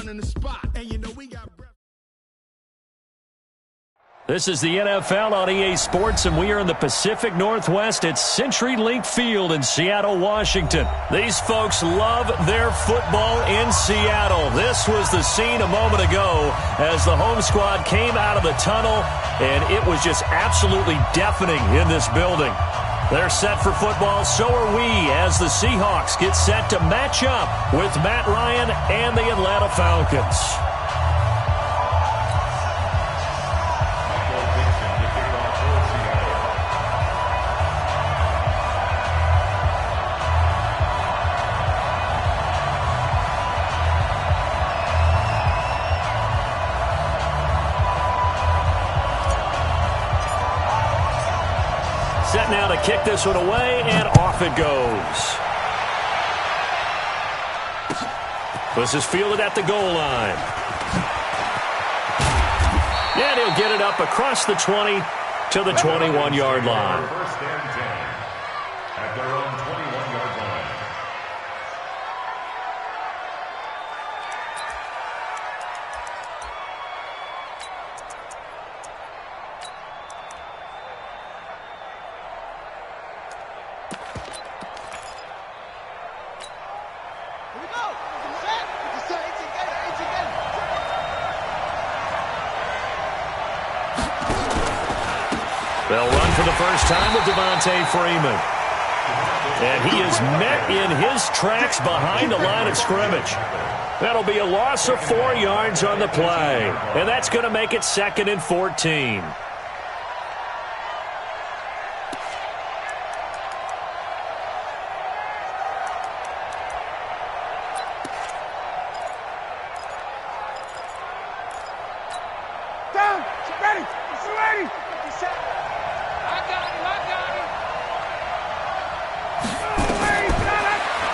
in the spot. And you know we got... This is the NFL on EA Sports, and we are in the Pacific Northwest at CenturyLink Field in Seattle, Washington. These folks love their football in Seattle. This was the scene a moment ago as the home squad came out of the tunnel, and it was just absolutely deafening in this building. They're set for football, so are we, as the Seahawks get set to match up with Matt Ryan and the Atlanta Falcons. Set now to kick this one away, and off it goes. This is fielded at the goal line. And he'll get it up across the 20 to the 21-yard line. First and 10 at their own 21-yard line. They'll run for the first time with Devontae Freeman. And he is met in his tracks behind the line of scrimmage. That'll be a loss of 4 yards on the play. And that's going to make it 2nd and 14.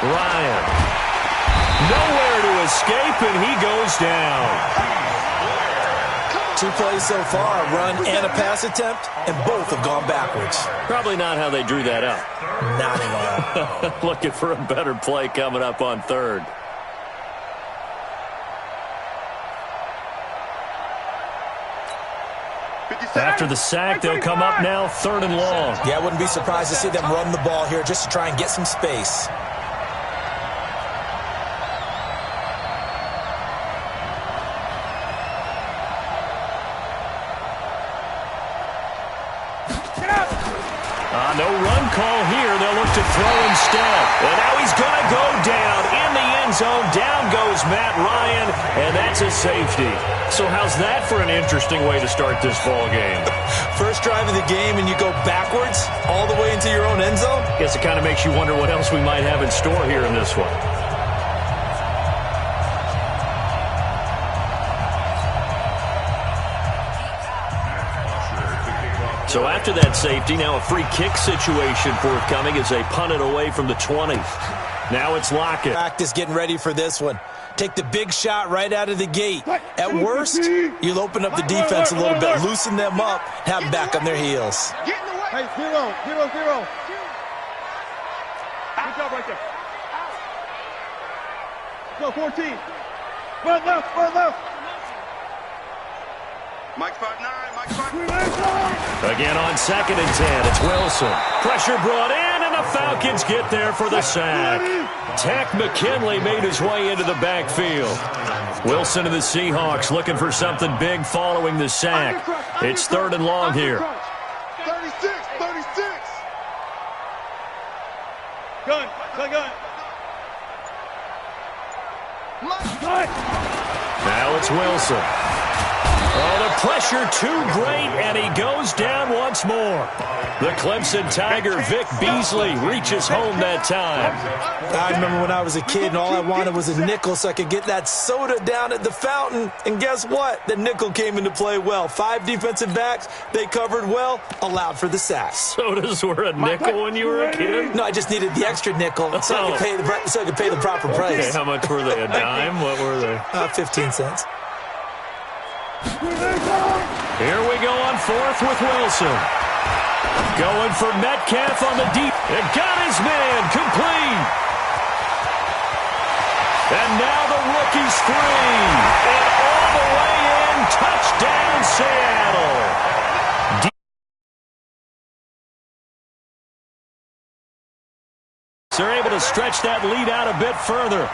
Ryan. Nowhere to escape, and he goes down. 2 plays so far, a run and a pass attempt, and both have gone backwards. Probably not how they drew that up. Not at all. Looking for a better play coming up on 3rd. After the sack, they'll come up now 3rd and long. Yeah, I wouldn't be surprised to see them run the ball here just to try and get some space. No run call here. They'll look to throw instead. And now he's going to go down in the end zone. Down goes Matt Ryan, and that's a safety. So how's that for an interesting way to start this ball game? First drive of the game, and you go backwards all the way into your own end zone? Guess it kind of makes you wonder what else we might have in store here in this one. So after that safety, now a free kick situation forthcoming as they punt it away from the 20. Now it's Lockett. Practice getting ready for this one. Take the big shot right out of the gate. At worst, you'll open up the defense a little bit, loosen them up, have them back on their heels. Hey, 0, 0, 0. Good job right there. Go, 14. Run left, run left. Mike 5'9", Mike 5'9". Again on 2nd and 10, it's Wilson. Pressure brought in, and the Falcons get there for the sack. Tack McKinley made his way into the backfield. Wilson and the Seahawks looking for something big following the sack. It's 3rd and long here. 36, 36. Gun, gun. Now it's Wilson. Oh, the pressure too great, and he goes down once more. The Clemson Tiger, Vic Beasley, reaches home that time. I remember when I was a kid and all I wanted was a nickel so I could get that soda down at the fountain. And guess what? The nickel came into play well. 5 defensive backs, they covered well, allowed for the sack. Sodas were a nickel when you were a kid? No, I just needed the extra nickel so I could pay the proper price. Okay, how much were they? A dime? What were they? 15 cents. Here we go on 4th with Wilson. Going for Metcalf on the deep. And got his man complete. And now the rookie's free. to stretch that lead out a bit further.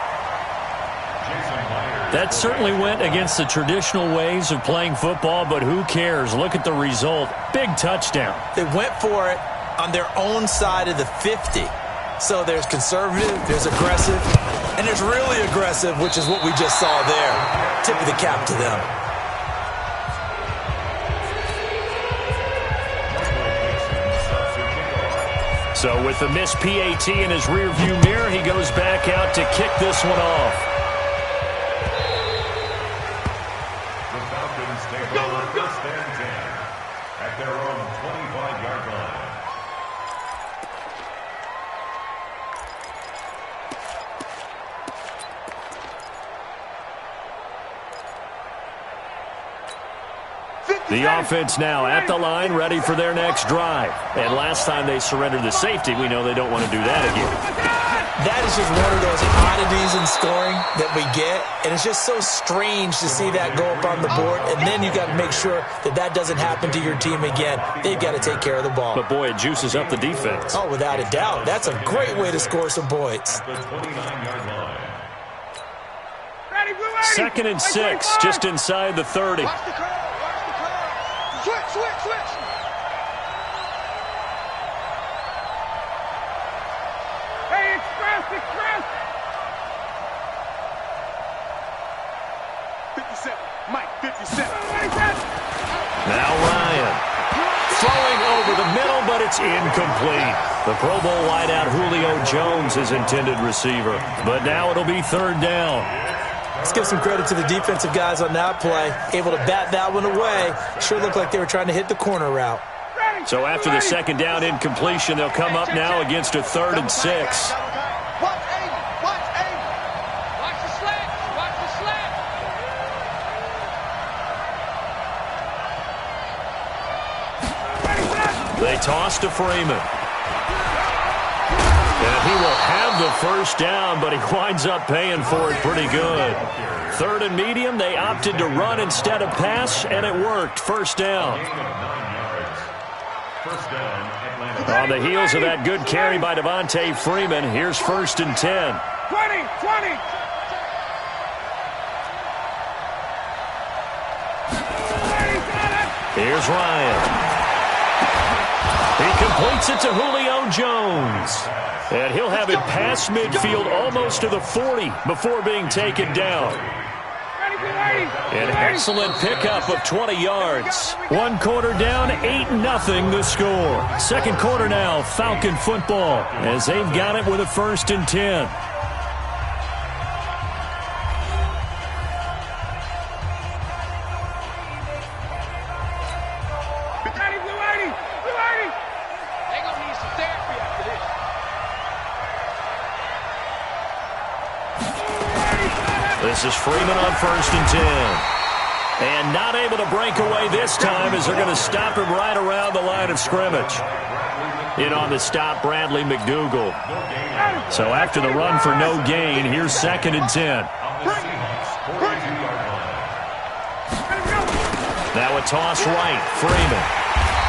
That certainly went against the traditional ways of playing football, but who cares? Look at the result. Big touchdown. They went for it on their own side of the 50. So there's conservative, there's aggressive, and there's really aggressive, which is what we just saw there. Tip of the cap to them. So with the missed PAT in his rearview mirror, he goes back out to kick this one off. The Falcons take over first and 10 at their own 25-yard line. The offense now at the line, ready for their next drive. And last time they surrendered the safety, we know they don't want to do that again. That is just one of those oddities in scoring that we get, and it's just so strange to see that go up on the board, and then you got to make sure that that doesn't happen to your team again. They've got to take care of the ball. But, boy, it juices up the defense. Oh, without a doubt. That's a great way to score some points. At the 29-yard line. Second and 6, just inside the 30. Watch the curve. Switch. Hey, express. 57. Mike, 57. Now Ryan. Throwing over the middle, but it's incomplete. The Pro Bowl wideout Julio Jones is intended receiver. But now it'll be third down. Let's give some credit to the defensive guys on that play. Able to bat that one away. Sure looked like they were trying to hit the corner route. So after the second down incompletion, they'll come up now against a 3rd and 6. Watch Aiden. Watch the slant. They toss to Freeman. And he will have the first down, but he winds up paying for it pretty good. 3rd and medium, they opted to run instead of pass, and it worked. First down. On the heels of that good carry by Devontae Freeman, here's 1st and 10. 20. Here's Ryan. He completes it to Julio Jones. And he'll have it past midfield almost to the 40 before being taken down. An excellent pickup of 20 yards. 1 quarter down, 8-0 the score. Second quarter now, Falcon football, as they've got it with a 1st and 10. This is Freeman on 1st and 10. And not able to break away this time as they're going to stop him right around the line of scrimmage. In on the stop, Bradley McDougal. So after the run for no gain, here's 2nd and 10. Now a toss right, Freeman.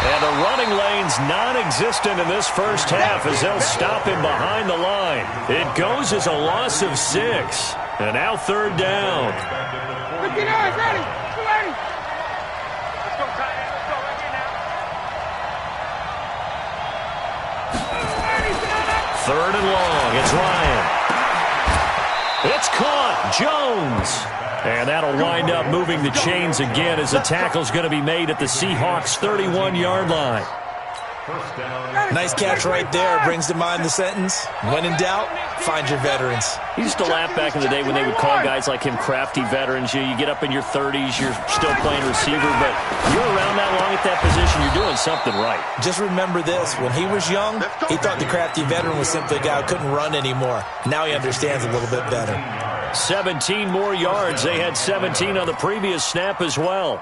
And the running lane's non-existent in this first half as they'll stop him behind the line. It goes as a loss of 6. And now 3rd down. 59, ready. 280. Let's go, tight end. Let's go right here now. 3rd and long. It's Ryan. It's caught. Jones. And that'll wind up moving the chains again as the tackle's going to be made at the Seahawks' 31-yard line. Nice catch right there. Brings to mind the sentence, when in doubt, find your veterans. You used to laugh back in the day when they would call guys like him crafty veterans. You get up in your 30s, you're still playing receiver, but you're around that long at that position, you're doing something right. Just remember this. When he was young, he thought the crafty veteran was simply a guy who couldn't run anymore. Now he understands a little bit better. 17 more yards. They had 17 on the previous snap as well.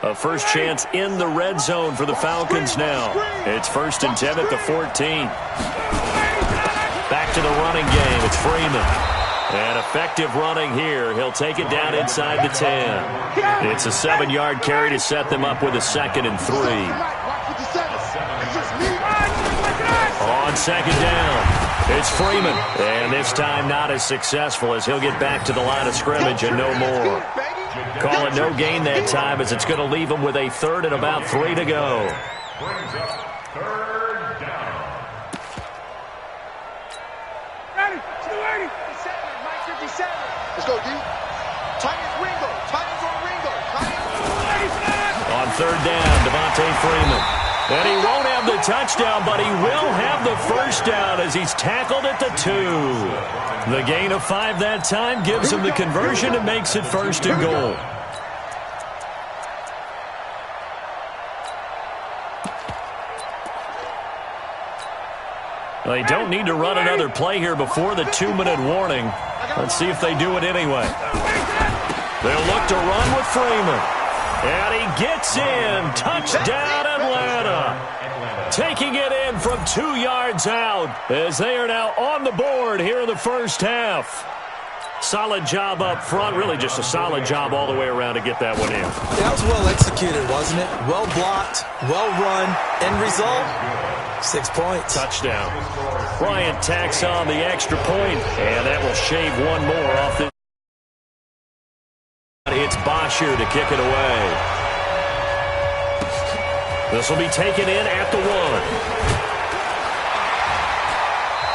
A first chance in the red zone for the Falcons now. It's 1st and 10 at the 14. Back to the running game. It's Freeman. And effective running here. He'll take it down inside the 10. It's a 7-yard carry to set them up with a 2nd and 3. on second down. It's Freeman. And this time not as successful as he'll get back to the line of scrimmage and no more. Call it no gain that time as it's going to leave him with a third and about 3 to go. Brings up third down. Ready, 280. 57, Mike 57. Let's go, D. Titans Ringo. Titans on Ringo. On third down, Devontae Freeman. And he won't have the touchdown, but he will have the first down as he's tackled at the 2. The gain of 5 that time gives him the conversion and makes it first and goal. They don't need to run another play here before the 2-minute warning. Let's see if they do it anyway. They'll look to run with Freeman. And he gets in. Touchdown, Atlanta. Taking it in from 2 yards out as they are now on the board here in the first half. Solid job up front. Really just a solid job all the way around to get that one in. That was well executed, wasn't it? Well blocked, well run. End result, 6 points. Touchdown. Bryant tacks on the extra point, and that will shave one more off the... It's Bosher to kick it away. This will be taken in at the 1.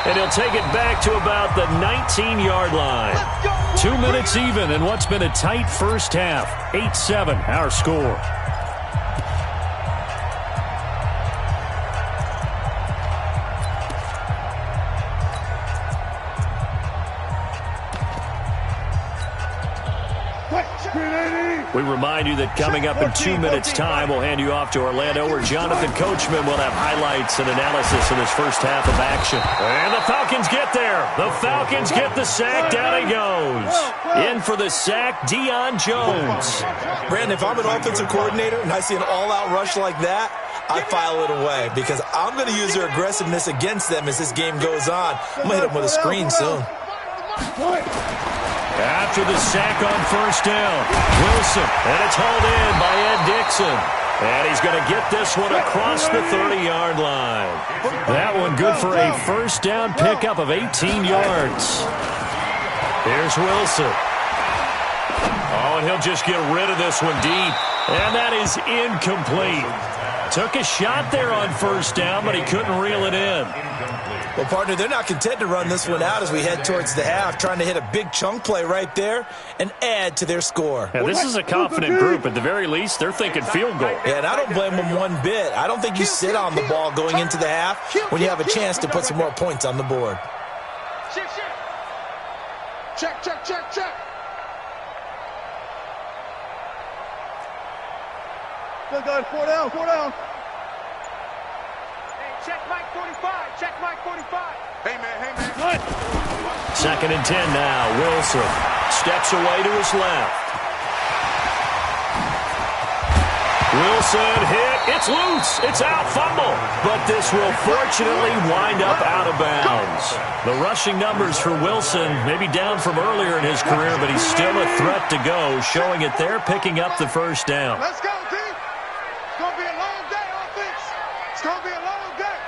And he'll take it back to about the 19-yard line. 2 minutes even in what's been a tight first half. 8-7, our score. We remind you that coming up in 2 minutes' time, we'll hand you off to Orlando, where Jonathan Coachman will have highlights and analysis of this first half of action. And the Falcons get there. The Falcons get the sack. Down he goes. In for the sack, Deion Jones. Brandon, if I'm an offensive coordinator and I see an all-out rush like that, I file it away because I'm going to use their aggressiveness against them as this game goes on. I'm going to hit them with a screen soon. After the sack on first down, Wilson, and it's hauled in by Ed Dixon. And he's going to get this one across the 30-yard line. That one good for a first down pickup of 18 yards. Here's Wilson. Oh, and he'll just get rid of this one deep. And that is incomplete. Took a shot there on first down, but he couldn't reel it in. Well, partner, they're not content to run this one out as we head towards the half, trying to hit a big chunk play right there and add to their score. Yeah, this is a confident group. At the very least, they're thinking field goal. Yeah, and I don't blame them one bit. I don't think you sit on the ball going into the half when you have a chance to put some more points on the board. Check, check, check, check. Good, good. 4 down, 4 down. Check Mike 45. Check Mike 45. Hey, man. Good. 2nd and 10 now. Wilson steps away to his left. Wilson hit. It's loose. It's out. Fumble. But this will fortunately wind up out of bounds. The rushing numbers for Wilson maybe down from earlier in his career, but he's still a threat to go, showing it there, picking up the first down. Let's go, team. It's going to be a long day, offense. It's going to be a long day.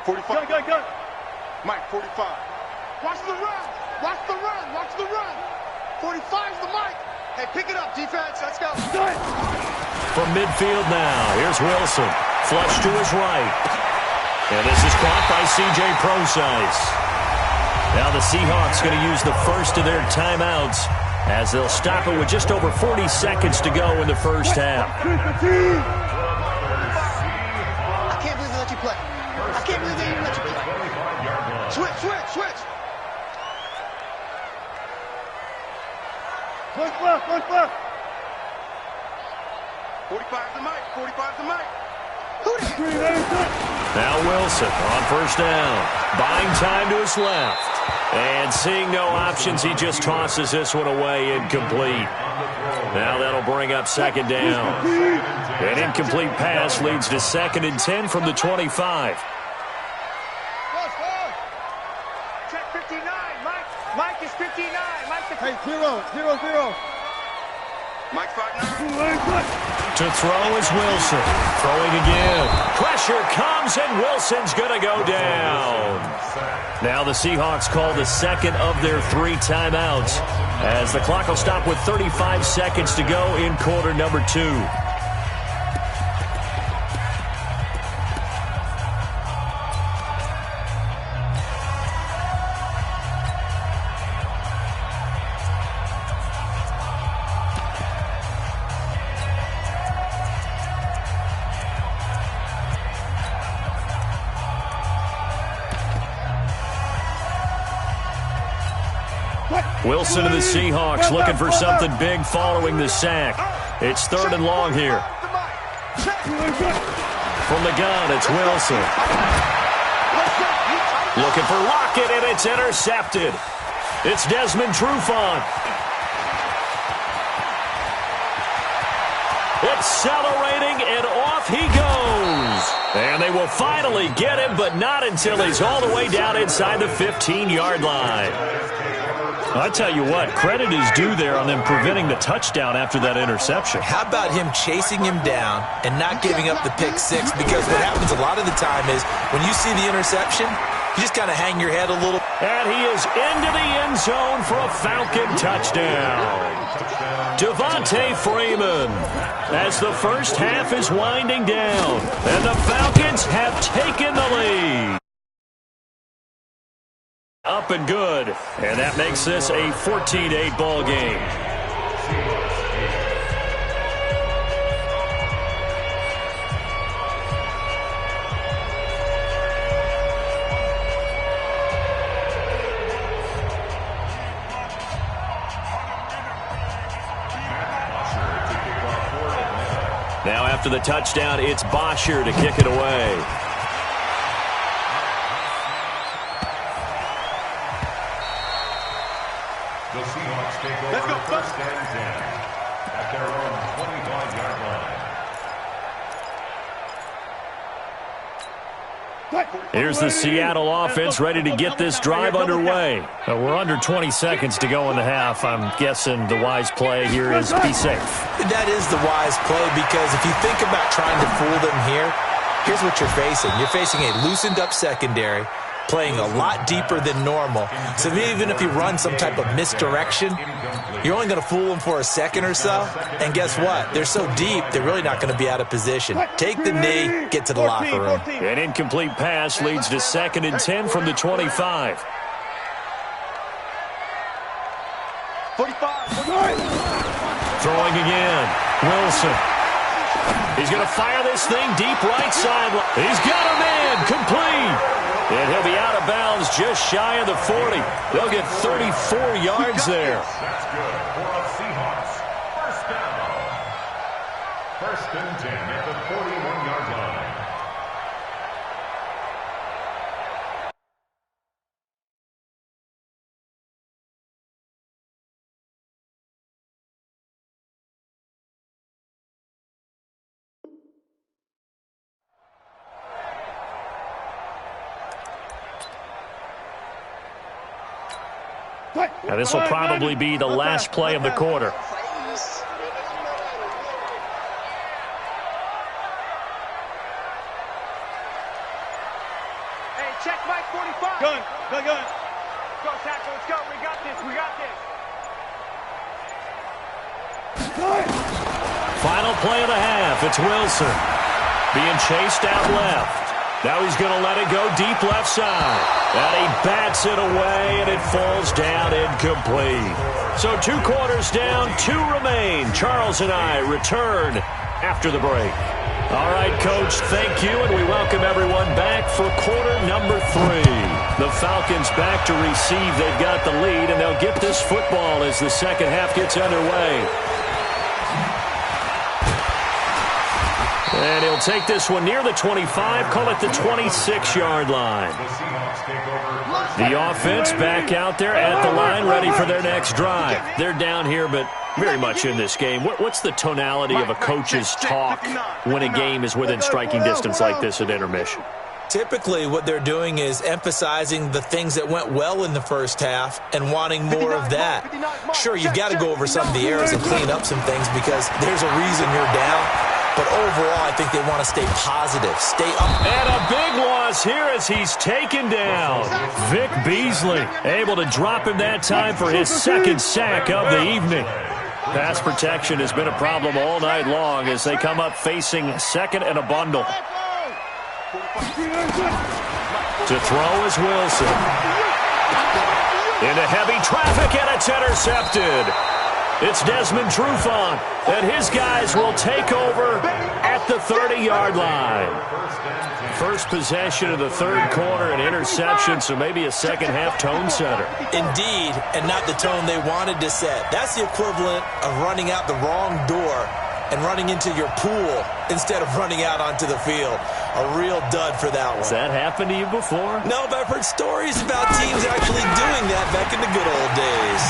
45. Go. Mike, 45. Watch the run. Watch the run. Watch the run. 45's the Mike. Hey, pick it up, defense. Let's go. From midfield now, here's Wilson. Flush to his right. And this is caught by C.J. Prosise. Now the Seahawks going to use the first of their timeouts as they'll stop it with just over 40 seconds to go in the first half. I can't believe they let you play. I can't believe they even let you play. Switch. Push left. 45's the Mike. 45's the Mike. Now Wilson on first down. Buying time to his left. And seeing no options, he just tosses this one away, incomplete. Now that'll bring up 2nd down. An incomplete pass leads to 2nd and 10 from the 25. Check 59. Mike is 59. Mike the... Hey, 0. Mike 5'9". To throw is Wilson. Throwing again. Pressure comes, and Wilson's going to go down. Now the Seahawks call the second of their 3 timeouts, as the clock will stop with 35 seconds to go in quarter number 2. Wilson to the Seahawks looking for something big following the sack. It's 3rd and long here. From the gun, it's Wilson. Looking for Lockett, and it's intercepted. It's Desmond Trufant. Accelerating, and off he goes. And they will finally get him, but not until he's all the way down inside the 15-yard line. I tell you what, credit is due there on them preventing the touchdown after that interception. How about him chasing him down and not giving up the pick 6? Because what happens a lot of the time is when you see the interception, you just kind of hang your head a little. And he is into the end zone for a Falcon touchdown. Devontae Freeman, as the first half is winding down, and the Falcons have taken the lead. Up and good, and that makes this a 14-8 ball game. Now after the touchdown, it's Bosher to kick it away. The Seahawks take over 1st and 10 at their own 25-yard line. Here's the Seattle offense ready to get this drive underway. We're under 20 seconds to go in the half. I'm guessing the wise play here is be safe. That is the wise play, because if you think about trying to fool them here, here's what you're facing. You're facing a loosened-up secondary, playing a lot deeper than normal. So even if you run some type of misdirection, you're only going to fool them for a second or so. And guess what? They're so deep, they're really not going to be out of position. Take the knee, get to the locker room. An incomplete pass leads to 2nd and 10 from the 25. 45. Throwing again. Wilson. He's going to fire this thing deep right side. He's got a man. Complete. And he'll be out of bounds just shy of the 40. They'll get 34 yards there. That's good for the Seahawks. 1st down. 1st and 10 at the 41-yard line. Now this will probably be the last play of the quarter. Hey, check Mike 45. Gun. Go, tackle. Let's go. We got this. Final play of the half. It's Wilson being chased out left. Now he's going to let it go deep left side. And he bats it away, and it falls down incomplete. So 2 quarters down, 2 remain. Charles and I return after the break. All right, Coach, thank you, and we welcome everyone back for quarter number 3. The Falcons back to receive. They've got the lead, and they'll get this football as the second half gets underway. And he'll take this one near the 25, call it the 26-yard line. The offense back out there at the line, ready for their next drive. They're down here, but very much in this game. What's the tonality of a coach's talk when a game is within striking distance like this at intermission? Typically, what they're doing is emphasizing the things that went well in the first half and wanting more of that. Sure, you've got to go over some of the errors and clean up some things because there's a reason you're down. But overall, I think they want to stay positive, stay up. And a big loss here as he's taken down. Vic Beasley able to drop him that time for his second sack of the evening. Pass protection has been a problem all night long as they come up facing second and a bundle. To throw is Wilson. Into heavy traffic, and it's intercepted. It's Desmond Trufant, and his guys will take over at the 30-yard line. First possession of the third quarter, an interception, so maybe a second-half tone setter. Indeed, and not the tone they wanted to set. That's the equivalent of running out the wrong door and running into your pool instead of running out onto the field. A real dud for that one. Has that happened to you before? No, but I've heard stories about teams actually doing that back in the good old days.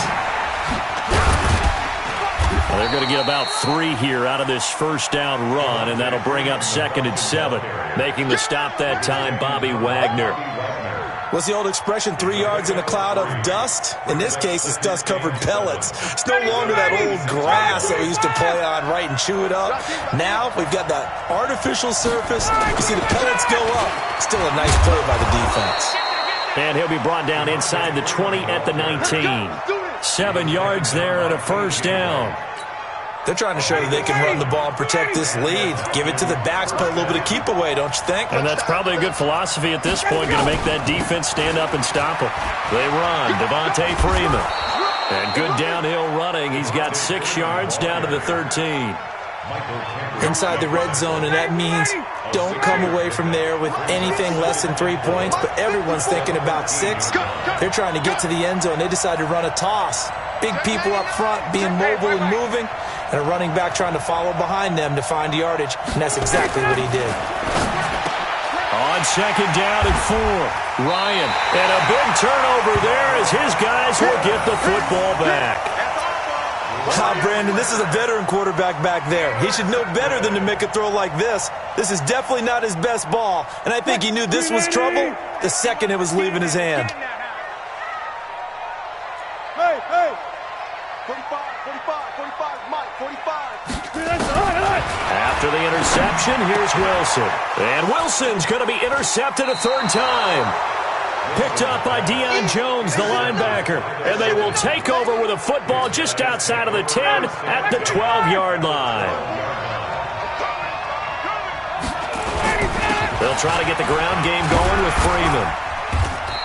Well, they're going to get about 3 here out of this first down run, and that'll bring up 2nd and 7. Making the stop that time, Bobby Wagner. What's the old expression, 3 yards in a cloud of dust? In this case, it's dust-covered pellets. It's no longer that old grass that we used to play on, right, and chew it up. Now we've got that artificial surface. You see the pellets go up. Still a nice play by the defense. And he'll be brought down inside the 20 at the 19. 7 yards there and a first down. They're trying to show that they can run the ball and protect this lead. Give it to the backs, play a little bit of keep away, don't you think? And that's probably a good philosophy at this point, going to make that defense stand up and stop them. They run, Devontae Freeman. And good downhill running. He's got 6 yards down to the 13. Inside the red zone, and that means don't come away from there with anything less than 3 points, but everyone's thinking about 6. They're trying to get to the end zone. They decide to run a toss. Big people up front being mobile and moving, and a running back trying to follow behind them to find yardage, and that's exactly what he did. On 2nd down and 4, Ryan. And a big turnover there as his guys will get the football back. Brandon, this is a veteran quarterback back there. He should know better than to make a throw like this. This is definitely not his best ball, and I think he knew this was trouble the second it was leaving his hand. Hey, 45, Mike, 45. After the interception, here's Wilson. And Wilson's going to be intercepted a 3rd time. Picked up by Deion Jones, the linebacker. And they will take over with a football just outside of the 10 at the 12-yard line. They'll try to get the ground game going with Freeman.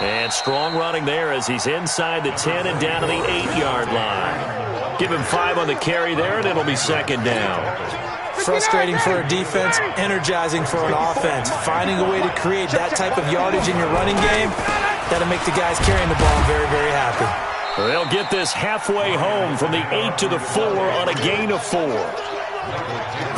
And strong running there as he's inside the 10 and down to the 8-yard line. Give him 5 on the carry there, and it'll be 2nd down. Frustrating for a defense, energizing for an offense. Finding a way to create that type of yardage in your running game, that'll make the guys carrying the ball very, very happy. They'll get this halfway home from the 8 to the 4 on a gain of 4.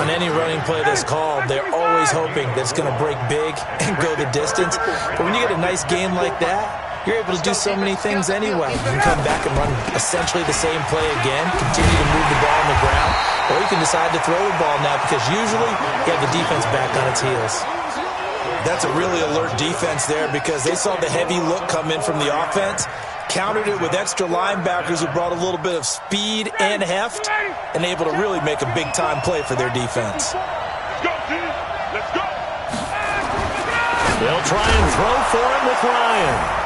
On any running play that's called, they're always hoping that it's going to break big and go the distance. But when you get a nice game like that, you're able to do so many things anyway. You can come back and run essentially the same play again, continue to move the ball on the ground, or you can decide to throw the ball now because usually you have the defense back on its heels. That's a really alert defense there because they saw the heavy look come in from the offense, countered it with extra linebackers who brought a little bit of speed and heft, and able to really make a big-time play for their defense. Let's go, team. Let's go. They'll try and throw for him with Ryan.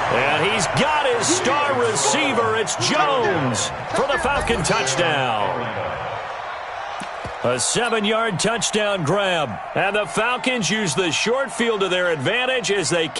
And he's got his star receiver. It's Jones for the Falcon touchdown. A 7-yard touchdown grab. And the Falcons use the short field to their advantage as they